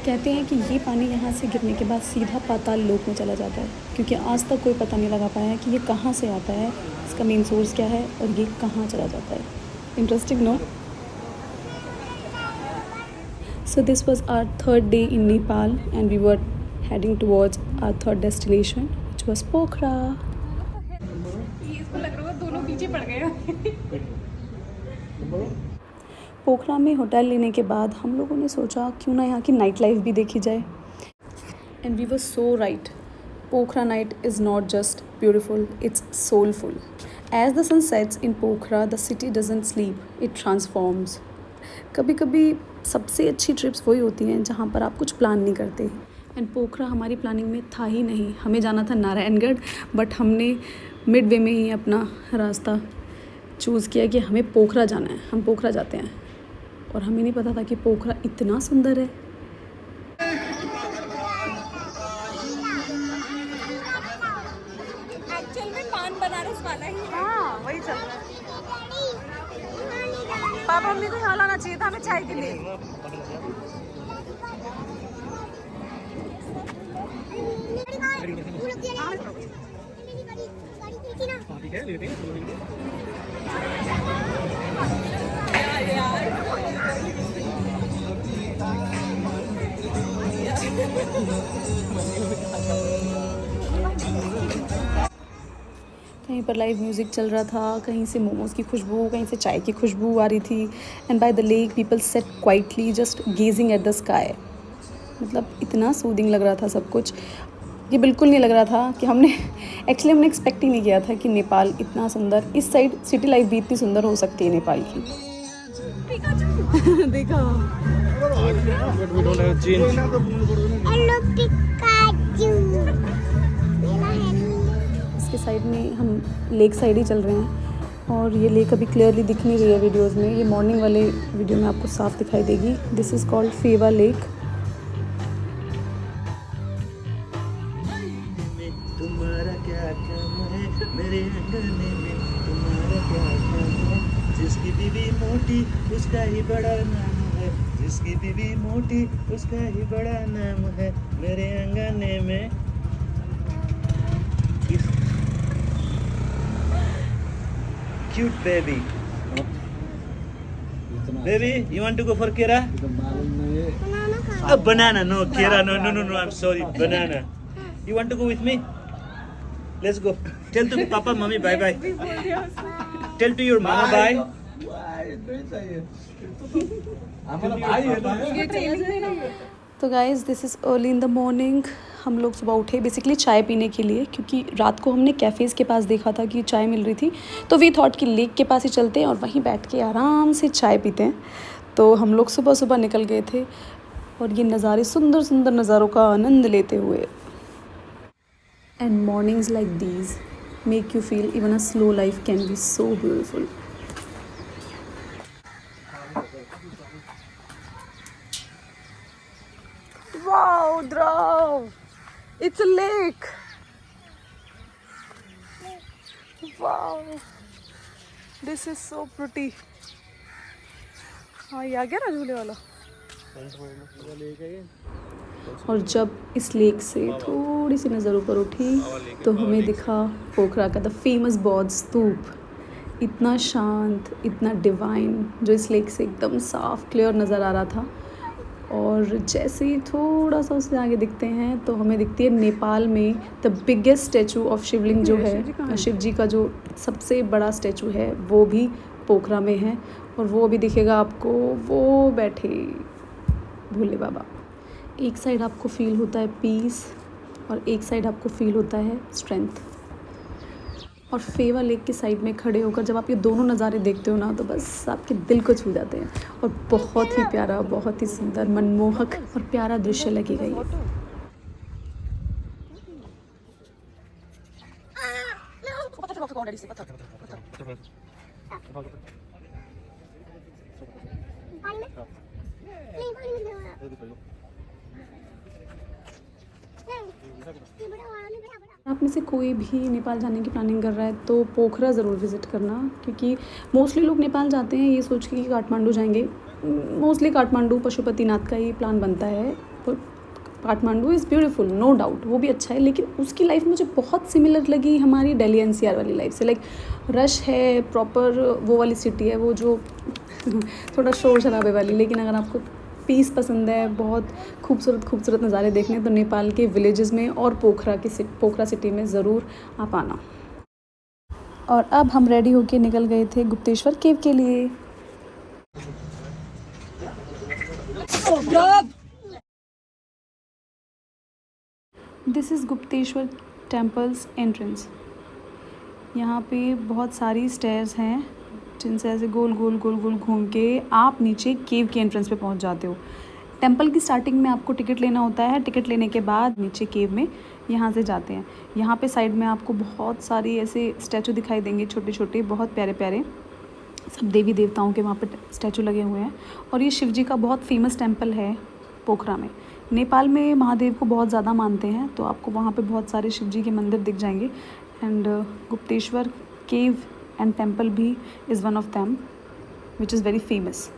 कहते हैं कि ये पानी यहाँ से गिरने के बाद सीधा पाताल लोक में चला जाता है, क्योंकि आज तक कोई पता नहीं लगा पाया है कि ये कहाँ से आता है, इसका मेन सोर्स क्या है और ये कहाँ चला जाता है। Interesting no. So this was our third day in Nepal and we were heading towards our third destination, which was Pokhara. इसको लग रहा है दोनों पीछे पड़ गए। पोखरा में होटल लेने के बाद हम लोगों ने सोचा क्यों ना यहाँ की नाइट लाइफ भी देखी जाए। And we were so right. Pokhara night is not just beautiful, it's soulful. As the sun sets in Pokhara the city doesn't sleep, it transforms. कभी कभी सबसे अच्छी ट्रिप्स वही होती हैं जहाँ पर आप कुछ प्लान नहीं करते। एंड पोखरा हमारी प्लानिंग में था ही नहीं, हमें जाना था नारायणगढ़, बट हमने मिड वे में ही अपना रास्ता चूज़ किया कि हमें पोखरा जाना है, हम पोखरा जाते हैं। और हमें नहीं पता था कि पोखरा इतना सुंदर है। एक्चुअल में पान बनारस वाला ही है। हाँ, वही चल रहा है। पापा मम्मी को यहाँ लाना चाहिए था हमें चाय के लिए। कहीं पर लाइव म्यूज़िक चल रहा था, कहीं से मोमोज़ की खुशबू, कहीं से चाय की खुशबू आ रही थी। And by the lake people sat quietly just gazing at the sky. मतलब इतना सूदिंग लग रहा था सब कुछ। ये बिल्कुल नहीं लग रहा था कि हमने एक्सपेक्ट ही नहीं किया था कि नेपाल इतना सुंदर, इस साइड सिटी लाइफ भी इतनी सुंदर हो सकती है नेपाल की। देखा इसके साइड में हम लेक साइड ही चल रहे हैं और ये लेक अभी क्लियरली दिख नहीं रही है वीडियोस में। ये मॉर्निंग वाले वीडियो में आपको साफ दिखाई देगी। This is called Phewa lake. तुम्हारा क्या काम है मेरे अंगने में, तुम्हारा क्या काम है। जिसकी बीवी मोटी उसका ही बड़ा नाम है, जिसकी बीवी मोटी उसका ही बड़ा नाम है मेरे अंगने में। Cute baby. Baby, you want to go for Kera? Banana, no Kera, no. I'm sorry, banana. You want to go with me? Let's go. Tell to Papa, Mommy, bye bye. Tell to your mama bye. तो guys this is early in the morning. हम लोग सुबह उठे basically चाय पीने के लिए, क्योंकि रात को हमने कैफ़ेज़ के पास देखा था कि चाय मिल रही थी, तो वी थॉट कि लेक के पास ही चलते हैं और वहीं बैठ के आराम से चाय पीते हैं। तो हम लोग सुबह सुबह निकल गए थे और ये नज़ारे, सुंदर सुंदर नज़ारों का आनंद लेते हुए। And mornings like these make you feel even a slow life can be so beautiful. Wow, Draw! It's a lake. Wow, this is so pretty. हाँ, ये आ गया ना झूले वाला। और जब इस लेक से थोड़ी सी नज़र ऊपर उठी तो हमें दिखा पोखरा का द फेमस बौद्ध स्तूप। इतना शांत, इतना डिवाइन, जो इस लेक से एकदम साफ क्लियर नज़र आ रहा था। और जैसे ही थोड़ा सा उससे आगे दिखते हैं तो हमें दिखती है नेपाल में द बिगेस्ट स्टैचू ऑफ शिवलिंग जो है, शिव जी का जो सबसे बड़ा स्टैचू है, वो भी पोखरा में है। और वो भी दिखेगा आपको, वो बैठे भोले बाबा। एक साइड आपको फील होता है पीस और एक साइड आपको फील होता है स्ट्रेंथ। और फेवा लेक की साइड में खड़े होकर जब आप ये दोनों नज़ारे देखते हो ना, तो बस आपके दिल को छू जाते हैं। और बहुत ही प्यारा, बहुत ही सुंदर, मनमोहक और प्यारा दृश्य लगेगा ये। आप में से कोई भी नेपाल जाने की प्लानिंग कर रहा है तो पोखरा ज़रूर विज़िट करना, क्योंकि मोस्टली लोग नेपाल जाते हैं ये सोच के कि काठमांडू जाएंगे। मोस्टली काठमांडू पशुपतिनाथ का ही प्लान बनता है Kathmandu is beautiful, no doubt, वो भी अच्छा है, लेकिन उसकी लाइफ मुझे बहुत सिमिलर लगी हमारी दिल्ली एनसीआर वाली लाइफ से। लाइक रश है, प्रॉपर वो वाली सिटी है, वो जो थोड़ा शोर शराबे वाली। लेकिन अगर आपको पीस पसंद है, बहुत खूबसूरत खूबसूरत नज़ारे देखने, तो नेपाल के विलेजेस में और पोखरा सिटी में ज़रूर आप आना। और अब हम रेडी होके निकल गए थे गुप्तेश्वर केव के लिए। This is Gupteshwar temples entrance. यहाँ पे बहुत सारी स्टेयर्स हैं जिनसे ऐसे गोल गोल गोल गोल घूम के आप नीचे केव के एंट्रेंस पे पहुँच जाते हो। टेंपल की स्टार्टिंग में आपको टिकट लेना होता है, टिकट लेने के बाद नीचे केव में यहाँ से जाते हैं। यहाँ पे साइड में आपको बहुत सारी ऐसे स्टैचू दिखाई देंगे, छोटे छोटे, बहुत प्यारे प्यारे, सब देवी देवताओं के वहाँ पे स्टैचू लगे हुए हैं। और ये शिव जी का बहुत फेमस टेंपल है पोखरा में। नेपाल में महादेव को बहुत ज़्यादा मानते हैं, तो आपको वहाँ पे बहुत सारे शिव जी के मंदिर दिख जाएंगे। And Gupteshwar cave and temple भी is one of them which is very famous.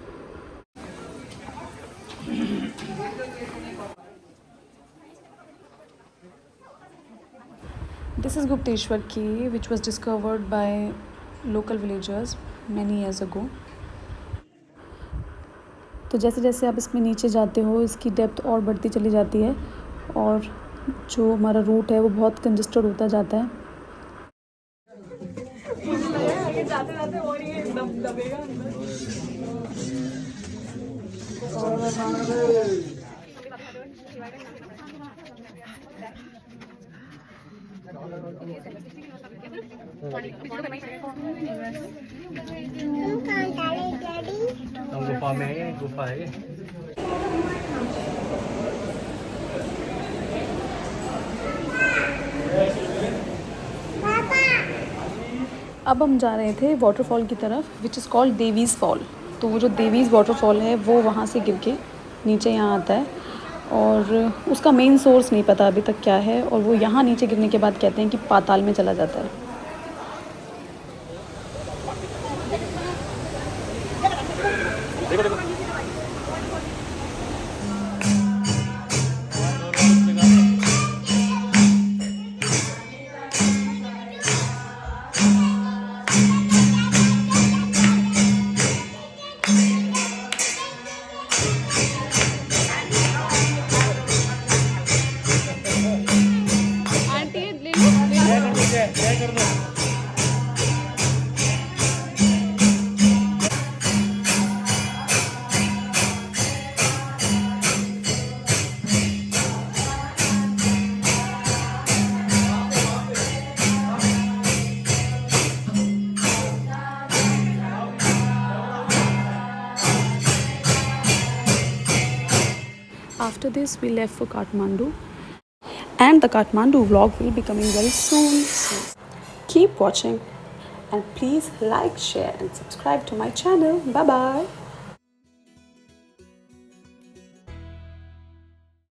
This is Gupteshwar cave which was discovered by local villagers many years ago. तो जैसे जैसे आप इसमें नीचे जाते हो, इसकी डेप्थ और बढ़ती चली जाती है और जो हमारा रूट है वो बहुत कंजेस्टेड होता जाता है। जाते जाते और ये दबेगा अंदर। हम गुफा में है, गुफा है। अब हम जा रहे थे वाटरफॉल की तरफ विच इज़ कॉल्ड देवीज़ फॉल। तो वो जो देवीज़ वाटरफॉल है वो वहाँ से गिर के नीचे यहाँ आता है और उसका मेन सोर्स नहीं पता अभी तक क्या है, और वो यहाँ नीचे गिरने के बाद कहते हैं कि पाताल में चला जाता है। After this, we left for Kathmandu, and the Kathmandu vlog will be coming very soon. So keep watching and please like, share and subscribe to my channel. Bye bye.